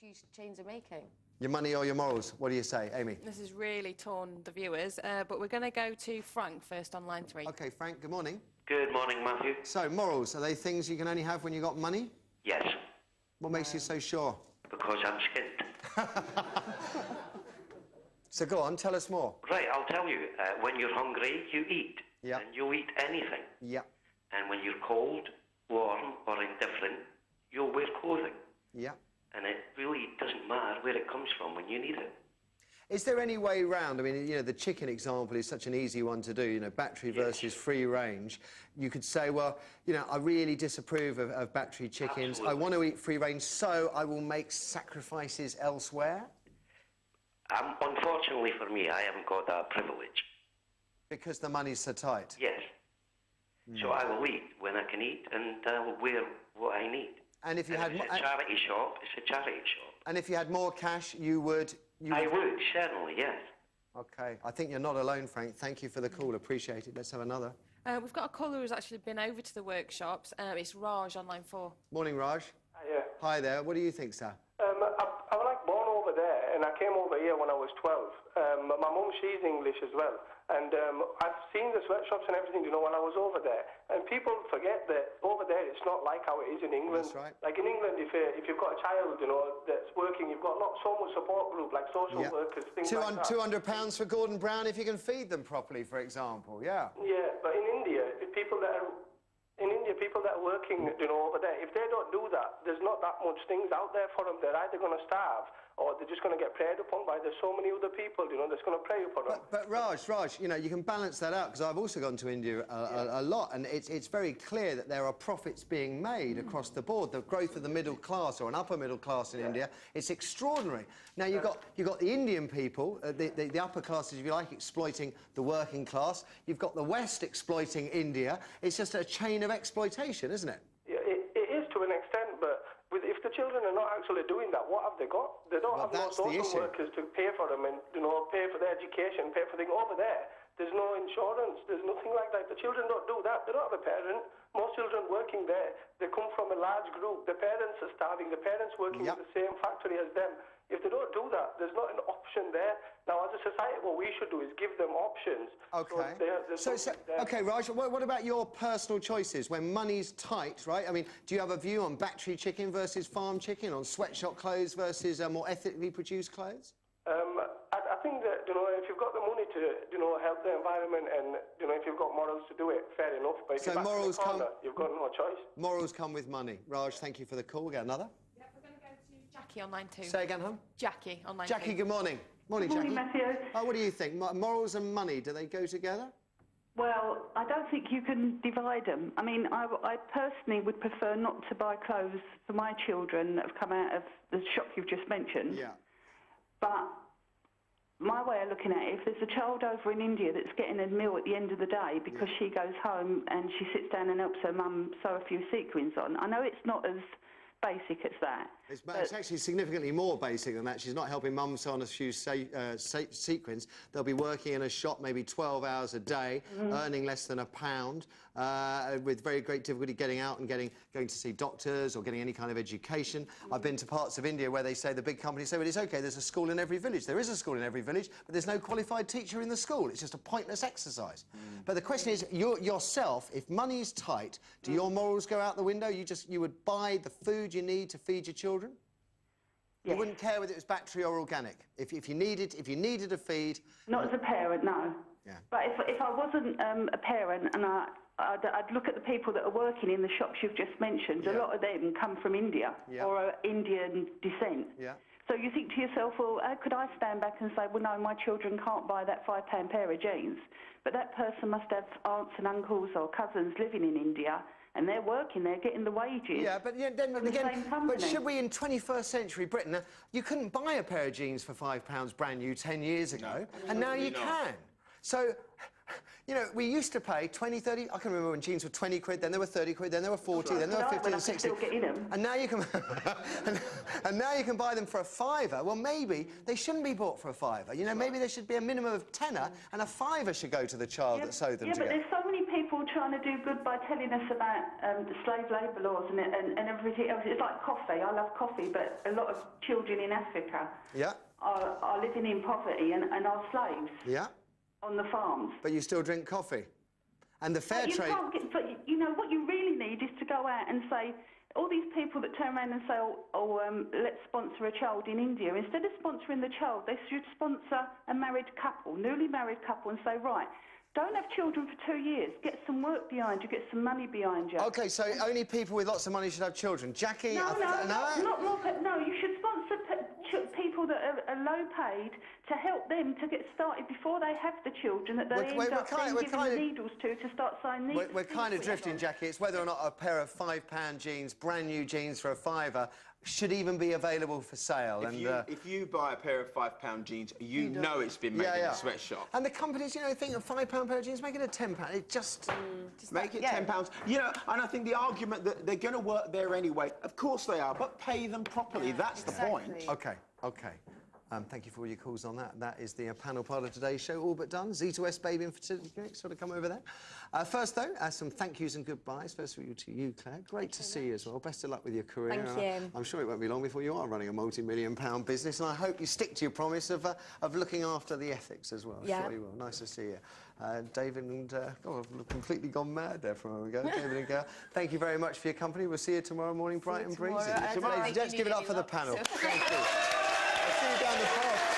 huge chains are making. Your money or your morals? What do you say, Amy? This has really torn the viewers, but we're going to go to Frank first on line 3. OK, Frank, good morning. Good morning, Matthew. So, morals, are they things you can only have when you got money? Yes. What makes you so sure? Because I'm skint. So go on, tell us more. Right, I'll tell you. When you're hungry, you eat. Yeah. And you eat anything. Yeah. And when you're cold, warm, or indifferent, you'll wear clothing. Yeah. And it really doesn't matter where it comes from when you need it. Is there any way round? I mean, you know, the chicken example is such an easy one to do, you know, battery versus free range. You could say, well, you know, I really disapprove of battery chickens. Absolutely. I want to eat free range, so I will make sacrifices elsewhere. Unfortunately for me, I haven't got that privilege. Because the money's so tight? Yes. So I will eat when I can eat, and I will wear what I need. And if you and had if it's a charity shop, it's a charity shop. And if you had more cash, you would... I would, certainly, yes. OK. I think you're not alone, Frank. Thank you for the call. Appreciate it. Let's have another. We've got a caller who's actually been over to the workshops. It's Raj on line 4. Morning, Raj. Hiya. Hi there. What do you think, sir? I was like born over there, and I came over here when I was 12. My mum, she's English as well. And I've seen the sweatshops and everything, you know, when I was over there. And people forget that over there it's not like how it is in England. That's right. Like in England, if you've got a child, you know, that's working, you've got so much support group, like social workers, things like that. £200 for Gordon Brown if you can feed them properly, for example, yeah. Yeah, but in India, people that are working, you know, over there, if they don't do that, there's not that much things out there for them. They're either going to starve or they're just going to get preyed upon by there's so many other people, you know, that's going to prey upon them. But Raj, you know, you can balance that out, because I've also gone to India a lot, and it's very clear that there are profits being made across the board. The growth of the middle class, or an upper middle class in India, it's extraordinary. Now, you've got the Indian people, the upper classes, if you like, exploiting the working class. You've got the West exploiting India. It's just a chain of exploitation, isn't it? Yeah, it is to an extent, but if the children are not actually doing that, what have they got? They don't have no social workers to pay for them and, you know, pay for their education, pay for things over there. There's no insurance, there's nothing like that. The children don't do that. They don't have a parent. Most children working there, they come from a large group. The parents are starving. The parents working in the same factory as them. If they don't do that, there's not an option there. Now, as a society, what we should do is give them options. OK. OK, Raj, what about your personal choices when money's tight, right? I mean, do you have a view on battery chicken versus farm chicken, on sweatshop clothes versus more ethically produced clothes? I think that, you know, if you've got the money to, you know, help the environment and, you know, if you've got morals to do it, fair enough. But if you're morals in the corner, you've got no choice. Morals come with money. Raj, thank you for the call. We'll get another. Yeah, we're going to go to Jackie on line 2. Say again, hon? Jackie on line 2. Jackie, good morning. Morning, Jackie. Morning, Matthew. Oh, what do you think? Morals and money, do they go together? Well, I don't think you can divide them. I mean, I personally would prefer not to buy clothes for my children that have come out of the shop you've just mentioned. Yeah. But my way of looking at it, if there's a child over in India that's getting a meal at the end of the day because she goes home and she sits down and helps her mum sew a few sequins on, I know it's not as basic as that. It's actually significantly more basic than that. She's not helping mum sew on a few sequins. They'll be working in a shop maybe 12 hours a day, earning less than £1, with very great difficulty getting out and going to see doctors or getting any kind of education. I've been to parts of India where they say, the big companies say, well, it's OK, there's a school in every village. There is a school in every village, but there's no qualified teacher in the school. It's just a pointless exercise. But the question is, yourself, if money's tight, do your morals go out the window? You would buy the food you need to feed your children? Yes. You wouldn't care whether it was battery or organic. If you needed a feed. Not as a parent, no. Yeah. But if I wasn't a parent and I'd look at the people that are working in the shops you've just mentioned. A lot of them come from India or are Indian descent. Yeah. So you think to yourself, well, how could I stand back and say, well, no, my children can't buy that £5 pair of jeans? But that person must have aunts and uncles or cousins living in India, and they're working, they're getting the wages. Yeah, but then again, but should we in 21st century Britain, you couldn't buy a pair of jeans for £5 brand new 10 years ago, and now you can. So, you know, we used to pay 20, 30... I can remember when jeans were 20 quid, then they were 30 quid, then they were 40, then they were 50 and 60. And now you can... and now you can buy them for a £5. Well, maybe they shouldn't be bought for a £5. You know, maybe there should be a minimum of £10, and a £5 should go to the child that sewed them together. Yeah, but there's so many people people trying to do good by telling us about the slave labour laws and everything else. It's like coffee. I love coffee, but a lot of children in Africa are living in poverty and are slaves on the farms. But you still drink coffee. And the fair trade... But you know, what you really need is to go out and say, all these people that turn around and say, let's sponsor a child in India, instead of sponsoring the child, they should sponsor a married couple, newly married couple, and say, right, don't have children for 2 years. Get some work behind you. Get some money behind you. OK, so only people with lots of money should have children. Jackie... No, not more... No, you should sponsor people that are low paid to help them to get started before they have the children that they end up giving the needles to start sewing needles. We're kind of drifting, Jackie. It's whether or not a pair of £5 jeans, brand new jeans for a £5, should even be available for sale. If you buy a pair of £5 jeans, you know it's been made in a sweatshop. And the companies, you know, think a £5 pair of jeans, make it a £10. It just make it £10. You know, and I think the argument that they're going to work there anyway, of course they are, but pay them properly. That's the point. OK. Thank you for all your calls on that. That is the panel part of today's show, all but done. Z2S Baby and Fertility Clinic, sort of come over there. First, though, some thank yous and goodbyes. First of all, to you, Claire. Great to see you as well. Best of luck with your career. Thank you. I'm sure it won't be long before you are running a multi-million-pound business, and I hope you stick to your promise of looking after the ethics as well. Yeah. Sure you will. Nice to see you. David and... I've completely gone mad there from a moment ago. David and Gail, thank you very much for your company. We'll see you tomorrow morning, bright and breezy. Ladies and gents, give it up for the panel. Thank you. I'll see you down the path.